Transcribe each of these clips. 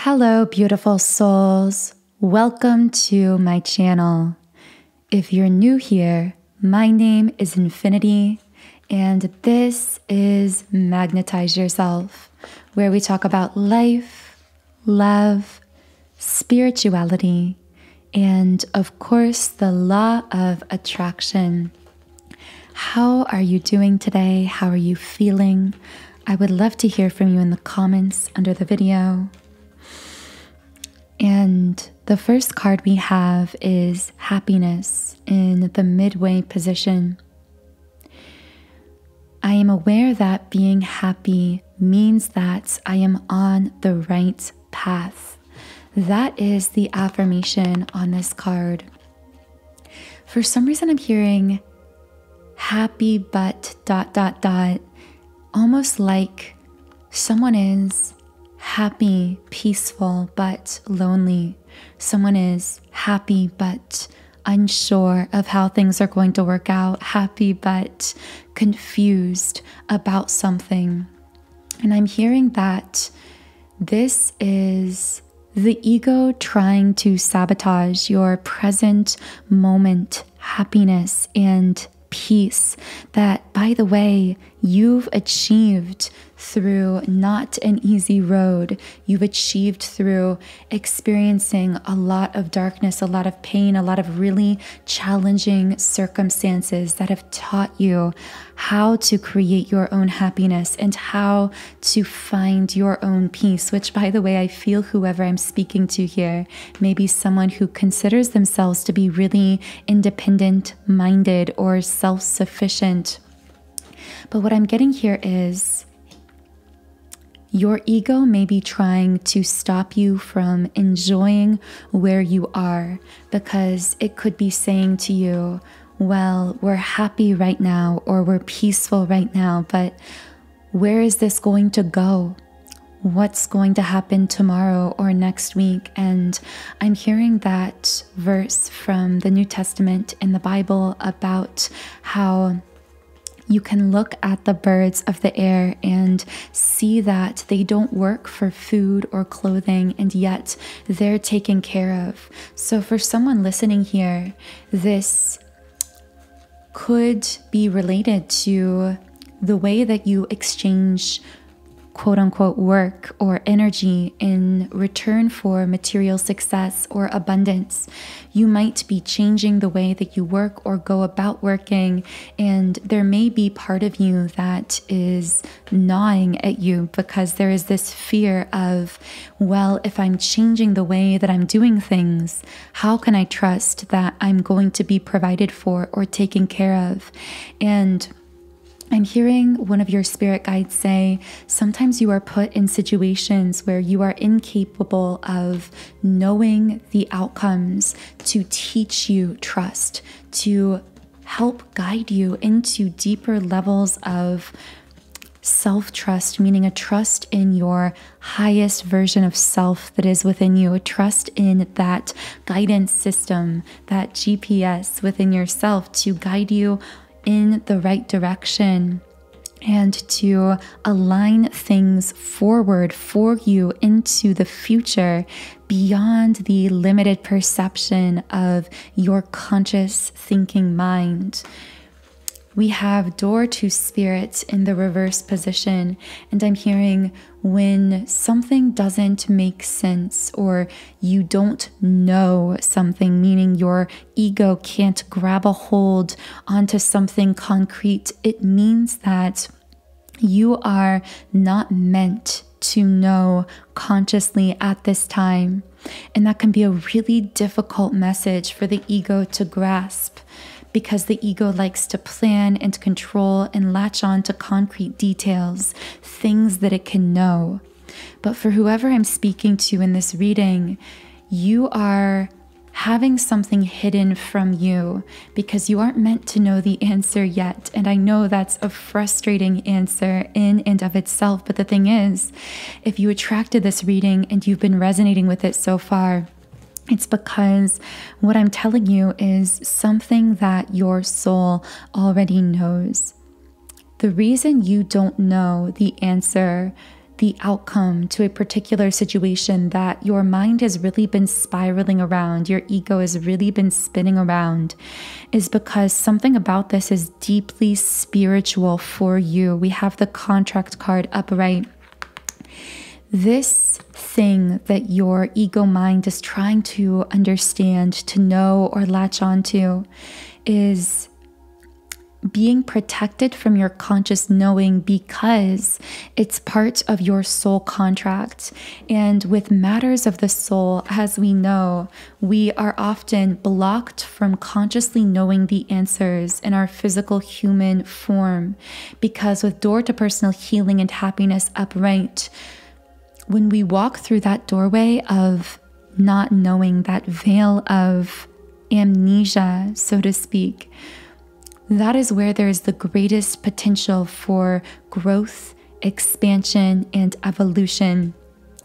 Hello, beautiful souls. Welcome to my channel. If you're new here, my name is Infinity, and this is Magnetize Yourself, where we talk about life, love, spirituality, and of course, the law of attraction. How are you doing today? How are you feeling? I would love to hear from you in the comments under the video. And the first card we have is happiness in the midway position. I am aware that being happy means that I am on the right path. That is the affirmation on this card. For some reason, I'm hearing happy but ... almost like someone is happy, peaceful, but lonely. Someone is happy, but unsure of how things are going to work out. Happy, but confused about something. And I'm hearing that this is the ego trying to sabotage your present moment happiness and peace that, by the way, you've achieved through not an easy road. You've achieved through experiencing a lot of darkness, a lot of pain, a lot of really challenging circumstances that have taught you how to create your own happiness and how to find your own peace, which, by the way, I feel whoever I'm speaking to here may be someone who considers themselves to be really independent-minded or self-sufficient. But what I'm getting here is your ego may be trying to stop you from enjoying where you are, because it could be saying to you, well, we're happy right now, or we're peaceful right now, but where is this going to go? What's going to happen tomorrow or next week? And I'm hearing that verse from the New Testament in the Bible about how you can look at the birds of the air and see that they don't work for food or clothing, and yet they're taken care of. So for someone listening here, this could be related to the way that you exchange quote unquote work or energy in return for material success or abundance. You might be changing the way that you work or go about working, and there may be part of you that is gnawing at you because there is this fear of, well, if I'm changing the way that I'm doing things, how can I trust that I'm going to be provided for or taken care of? And I'm hearing one of your spirit guides say, sometimes you are put in situations where you are incapable of knowing the outcomes to teach you trust, to help guide you into deeper levels of self-trust, meaning a trust in your highest version of self that is within you, a trust in that guidance system, that GPS within yourself to guide you in the right direction and to align things forward for you into the future beyond the limited perception of your conscious thinking mind. We have door to spirit in the reverse position, and I'm hearing when something doesn't make sense or you don't know something, meaning your ego can't grab a hold onto something concrete, it means that you are not meant to know consciously at this time. And that can be a really difficult message for the ego to grasp, because the ego likes to plan and control and latch on to concrete details, things that it can know. But for whoever I'm speaking to in this reading, you are having something hidden from you because you aren't meant to know the answer yet. And I know that's a frustrating answer in and of itself. But the thing is, if you attracted this reading and you've been resonating with it so far, it's because what I'm telling you is something that your soul already knows. The reason you don't know the answer the outcome to a particular situation that your mind has really been spiraling around, your ego has really been spinning around, is because something about this is deeply spiritual for you. We have the contract card upright. This thing that your ego mind is trying to understand, to know, or latch onto is being protected from your conscious knowing because it's part of your soul contract. And with matters of the soul, as we know, we are often blocked from consciously knowing the answers in our physical human form, because with door to personal healing and happiness upright, when we walk through that doorway of not knowing, that veil of amnesia, so to speak, that is where there is the greatest potential for growth, expansion, and evolution.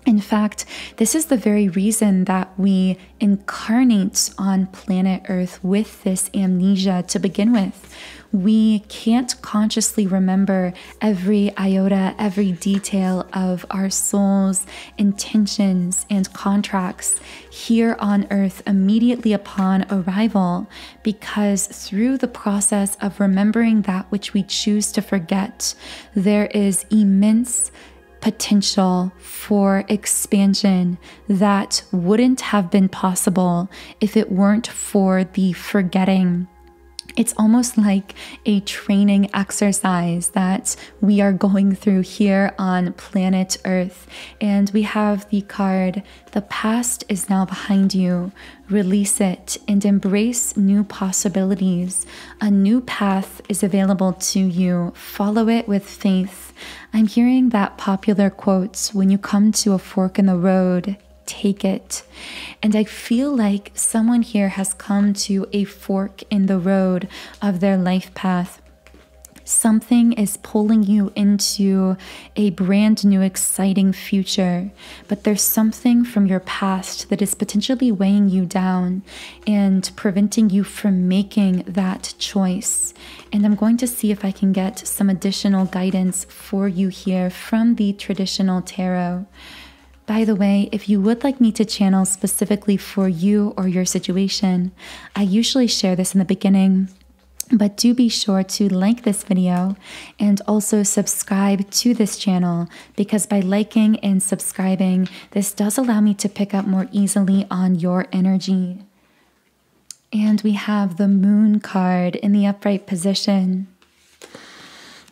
In fact, this is the very reason that we incarnate on planet Earth with this amnesia to begin with. We can't consciously remember every iota, every detail of our soul's intentions and contracts here on Earth immediately upon arrival, because through the process of remembering that which we choose to forget, there is immense potential for expansion that wouldn't have been possible if it weren't for the forgetting. It's almost like a training exercise that we are going through here on planet Earth. And we have the card, the past is now behind you. Release it and embrace new possibilities. A new path is available to you. Follow it with faith. I'm hearing that popular quote, when you come to a fork in the road, take it. And I feel like someone here has come to a fork in the road of their life path. Something is pulling you into a brand new, exciting future, but there's something from your past that is potentially weighing you down and preventing you from making that choice. And I'm going to see if I can get some additional guidance for you here from the traditional tarot. By the way, if you would like me to channel specifically for you or your situation, I usually share this in the beginning, but do be sure to like this video and also subscribe to this channel, because by liking and subscribing, this does allow me to pick up more easily on your energy. And we have the Moon card in the upright position.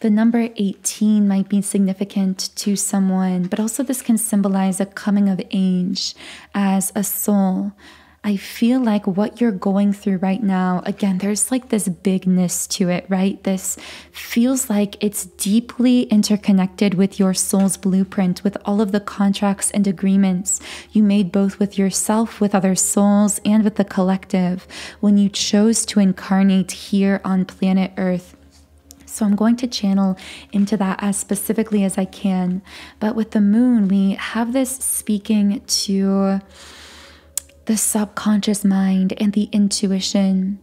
The number 18 might be significant to someone, but also this can symbolize a coming of age as a soul. I feel like what you're going through right now, again, there's like this bigness to it, right? This feels like it's deeply interconnected with your soul's blueprint, with all of the contracts and agreements you made both with yourself, with other souls, and with the collective when you chose to incarnate here on planet Earth. So I'm going to channel into that as specifically as I can. But with the moon, we have this speaking to the subconscious mind and the intuition.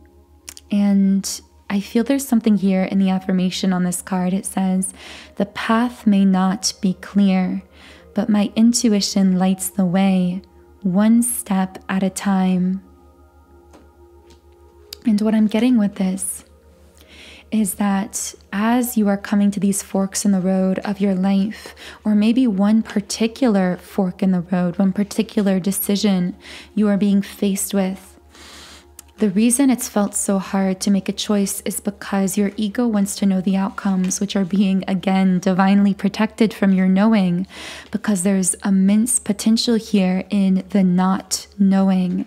And I feel there's something here in the affirmation on this card. It says, the path may not be clear, but my intuition lights the way, one step at a time. And what I'm getting with this is that as you are coming to these forks in the road of your life, or maybe one particular fork in the road, one particular decision you are being faced with, the reason it's felt so hard to make a choice is because your ego wants to know the outcomes, which are being, again, divinely protected from your knowing, because there's immense potential here in the not knowing.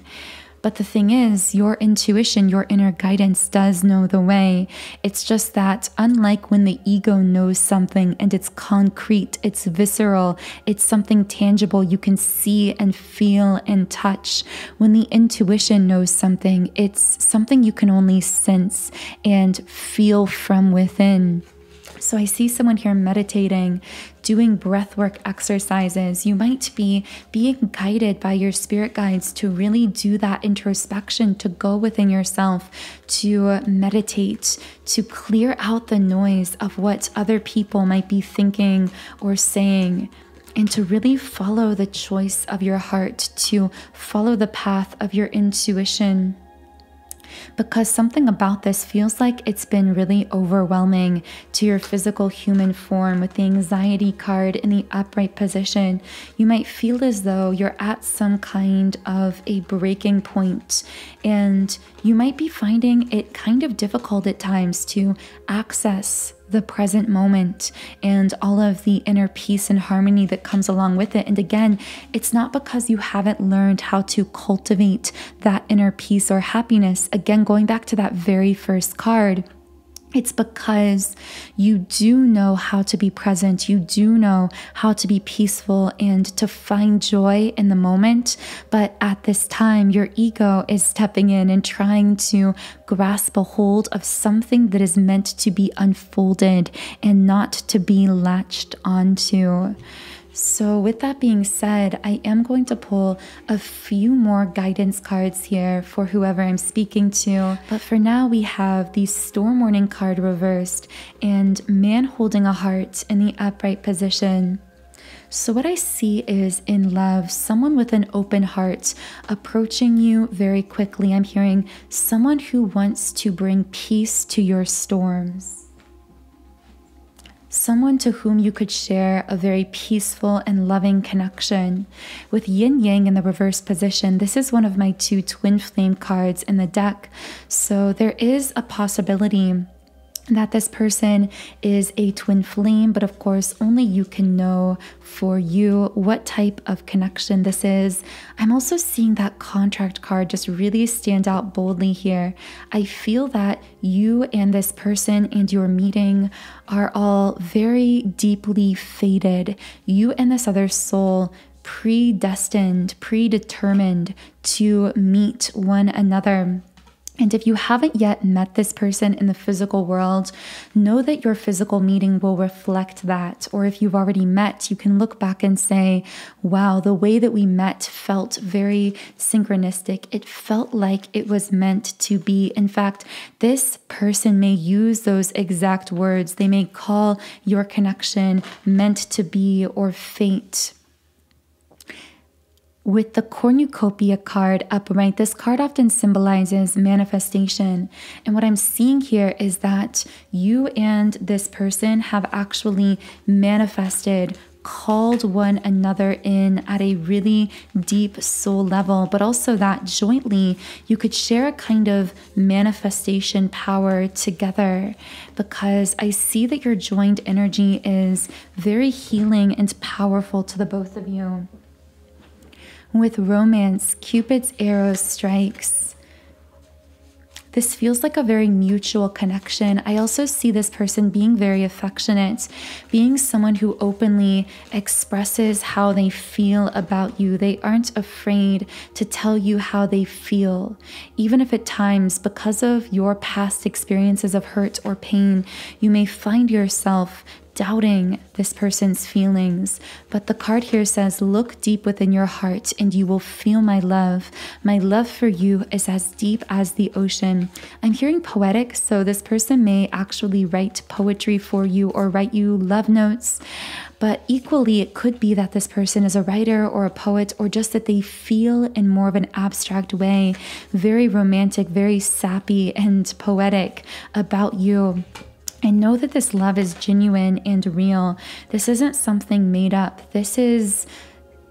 But the thing is, your intuition, your inner guidance does know the way. It's just that unlike when the ego knows something and it's concrete, it's visceral, it's something tangible you can see and feel and touch, when the intuition knows something, it's something you can only sense and feel from within. So I see someone here meditating, doing breathwork exercises. You might be being guided by your spirit guides to really do that introspection, to go within yourself, to meditate, to clear out the noise of what other people might be thinking or saying. and to really follow the choice of your heart, to follow the path of your intuition. Because something about this feels like it's been really overwhelming to your physical human form. With the anxiety card in the upright position, you might feel as though you're at some kind of a breaking point, and you might be finding it kind of difficult at times to access the present moment and all of the inner peace and harmony that comes along with it. And again, it's not because you haven't learned how to cultivate that inner peace or happiness. Again, going back to that very first card, it's because you do know how to be present. You do know how to be peaceful and to find joy in the moment. But at this time, your ego is stepping in and trying to grasp a hold of something that is meant to be unfolded and not to be latched onto. So with that being said, I am going to pull a few more guidance cards here for whoever I'm speaking to. But for now, we have the storm warning card reversed and man holding a heart in the upright position. So what I see is, in love, someone with an open heart approaching you very quickly. I'm hearing someone who wants to bring peace to your storms. Someone to whom you could share a very peaceful and loving connection. With yin yang in the reverse position, this is one of my 2 twin flame cards in the deck. So there is a possibility that this person is a twin flame, but of course only you can know for you what type of connection this is. I'm also seeing that contract card just really stand out boldly here. I feel that you and this person and your meeting are all very deeply fated. You and this other soul predestined, predetermined to meet one another. And if you haven't yet met this person in the physical world, know that your physical meeting will reflect that. Or if you've already met, you can look back and say, wow, the way that we met felt very synchronistic. It felt like it was meant to be. In fact, this person may use those exact words. They may call your connection meant to be or fate. With the cornucopia card upright, this card often symbolizes manifestation. And what I'm seeing here is that you and this person have actually manifested, called one another in at a really deep soul level, but also that jointly you could share a kind of manifestation power together, because I see that your joined energy is very healing and powerful to the both of you. With romance, Cupid's arrow strikes. This feels like a very mutual connection. I also see this person being very affectionate, being someone who openly expresses how they feel about you. They aren't afraid to tell you how they feel, even if at times, because of your past experiences of hurt or pain, you may find yourself doubting this person's feelings. But the card here says, look deep within your heart and you will feel my love. My love for you is as deep as the ocean. I'm hearing poetic, so this person may actually write poetry for you or write you love notes. But equally, it could be that this person is a writer or a poet, or just that they feel in more of an abstract way, very romantic, very sappy and poetic about you. And know that this love is genuine and real. This isn't something made up. This is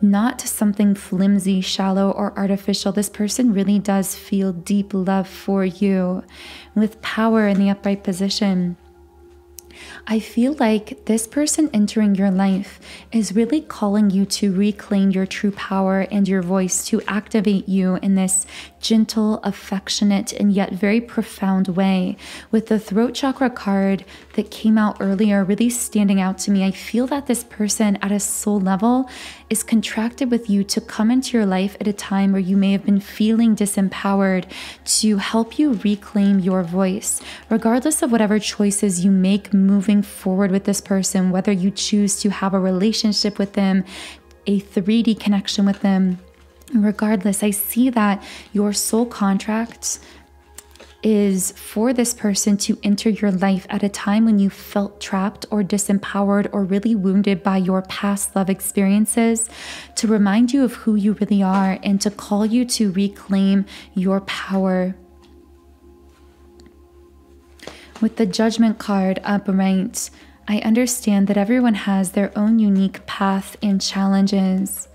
not something flimsy, shallow, or artificial. This person really does feel deep love for you. With power in the upright position, I feel like this person entering your life is really calling you to reclaim your true power and your voice, to activate you in this gentle, affectionate, and yet very profound way. With the throat chakra card that came out earlier really standing out to me, I feel that this person at a soul level is contracted with you to come into your life at a time where you may have been feeling disempowered, to help you reclaim your voice, regardless of whatever choices you make moving forward with this person, whether you choose to have a relationship with them, a 3D connection with them. Regardless, I see that your soul contract is for this person to enter your life at a time when you felt trapped or disempowered or really wounded by your past love experiences, to remind you of who you really are and to call you to reclaim your power. With the Judgment card upright, I understand that everyone has their own unique path and challenges.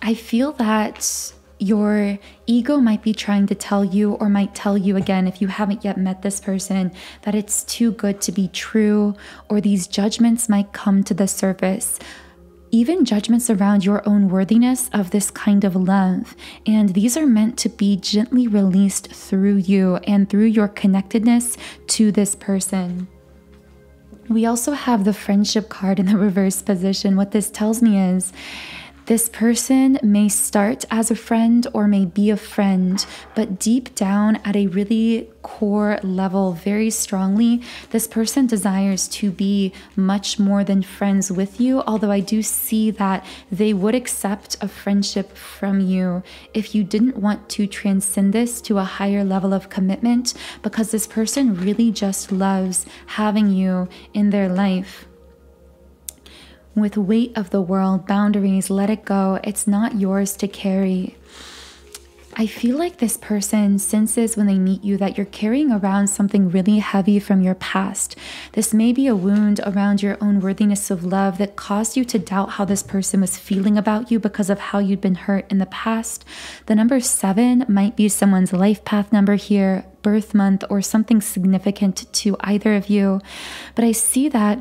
I feel that your ego might be trying to tell you, or might tell you again, if you haven't yet met this person, that it's too good to be true, or these judgments might come to the surface. Even judgments around your own worthiness of this kind of love. And these are meant to be gently released through you and through your connectedness to this person. We also have the Friendship card in the reverse position. What this tells me is this person may start as a friend or may be a friend, but deep down at a really core level, very strongly, this person desires to be much more than friends with you. Although I do see that they would accept a friendship from you if you didn't want to transcend this to a higher level of commitment, because this person really just loves having you in their life. With weight of the world, boundaries, let it go. It's not yours to carry. I feel like this person senses when they meet you that you're carrying around something really heavy from your past. This may be a wound around your own worthiness of love that caused you to doubt how this person was feeling about you because of how you'd been hurt in the past. The number 7 might be someone's life path number here, birth month, or something significant to either of you. But I see that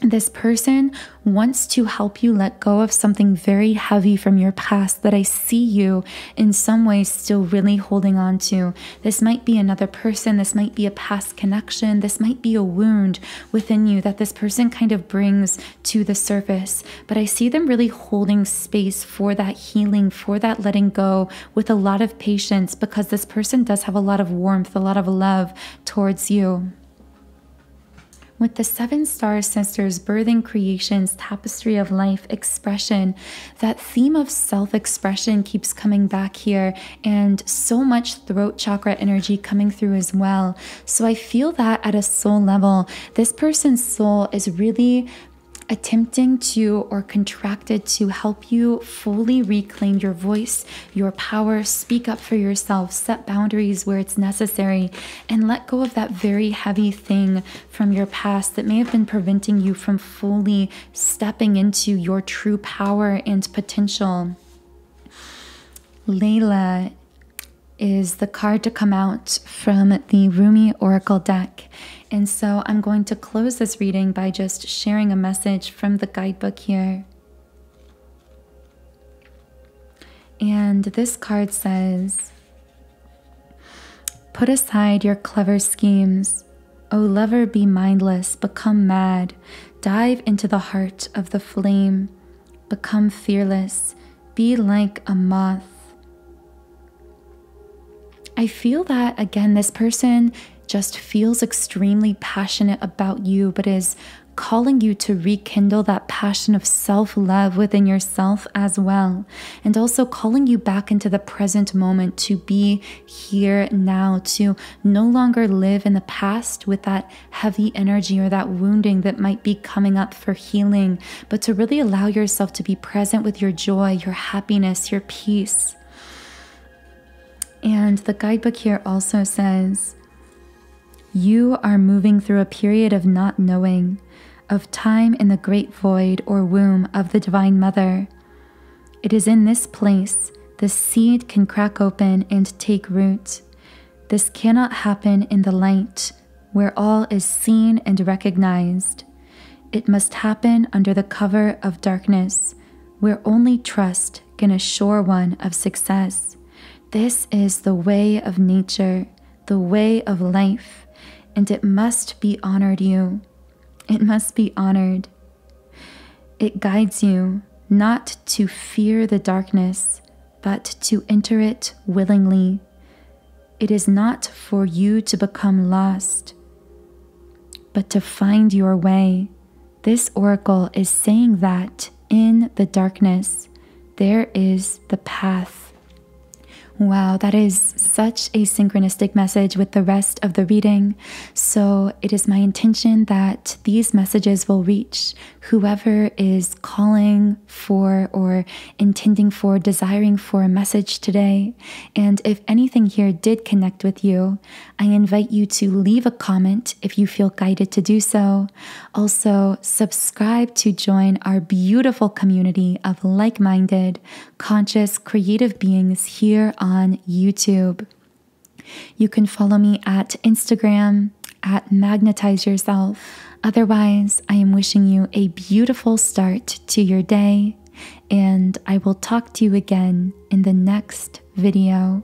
this person wants to help you let go of something very heavy from your past that I see you in some ways still really holding on to. This might be another person. This might be a past connection. This might be a wound within you that this person kind of brings to the surface. But I see them really holding space for that healing, for that letting go with a lot of patience, because this person does have a lot of warmth, a lot of love towards you. With the 7 Star Sisters, birthing, creations, tapestry of life, expression, that theme of self-expression keeps coming back here, and so much throat chakra energy coming through as well. So I feel that at a soul level, this person's soul is really attempting to, or contracted to, help you fully reclaim your voice, your power, speak up for yourself, set boundaries where it's necessary, and let go of that very heavy thing from your past that may have been preventing you from fully stepping into your true power and potential. Layla is the card to come out from the Rumi Oracle deck. And so I'm going to close this reading by just sharing a message from the guidebook here. And this card says, "Put aside your clever schemes. O lover, be mindless, become mad. Dive into the heart of the flame. Become fearless. Be like a moth." I feel that, again, this person just feels extremely passionate about you, but is calling you to rekindle that passion of self-love within yourself as well. And also calling you back into the present moment, to be here now, to no longer live in the past with that heavy energy or that wounding that might be coming up for healing, but to really allow yourself to be present with your joy, your happiness, your peace. And the guidebook here also says, "You are moving through a period of not knowing, of time in the great void or womb of the Divine Mother. It is in this place the seed can crack open and take root. This cannot happen in the light, where all is seen and recognized. It must happen under the cover of darkness, where only trust can assure one of success. This is the way of nature, the way of life, and it must be honored you. It must be honored. It guides you not to fear the darkness, but to enter it willingly. It is not for you to become lost, but to find your way. This oracle is saying that in the darkness, there is the path. Wow, that is such a synchronistic message with the rest of the reading. So it is my intention that these messages will reach whoever is calling for or intending for, desiring for a message today. And if anything here did connect with you, I invite you to leave a comment if you feel guided to do so. Also, subscribe to join our beautiful community of like-minded, conscious, creative beings here on YouTube. You can follow me at Instagram at Magnetize Yourself. Otherwise, I am wishing you a beautiful start to your day, and I will talk to you again in the next video.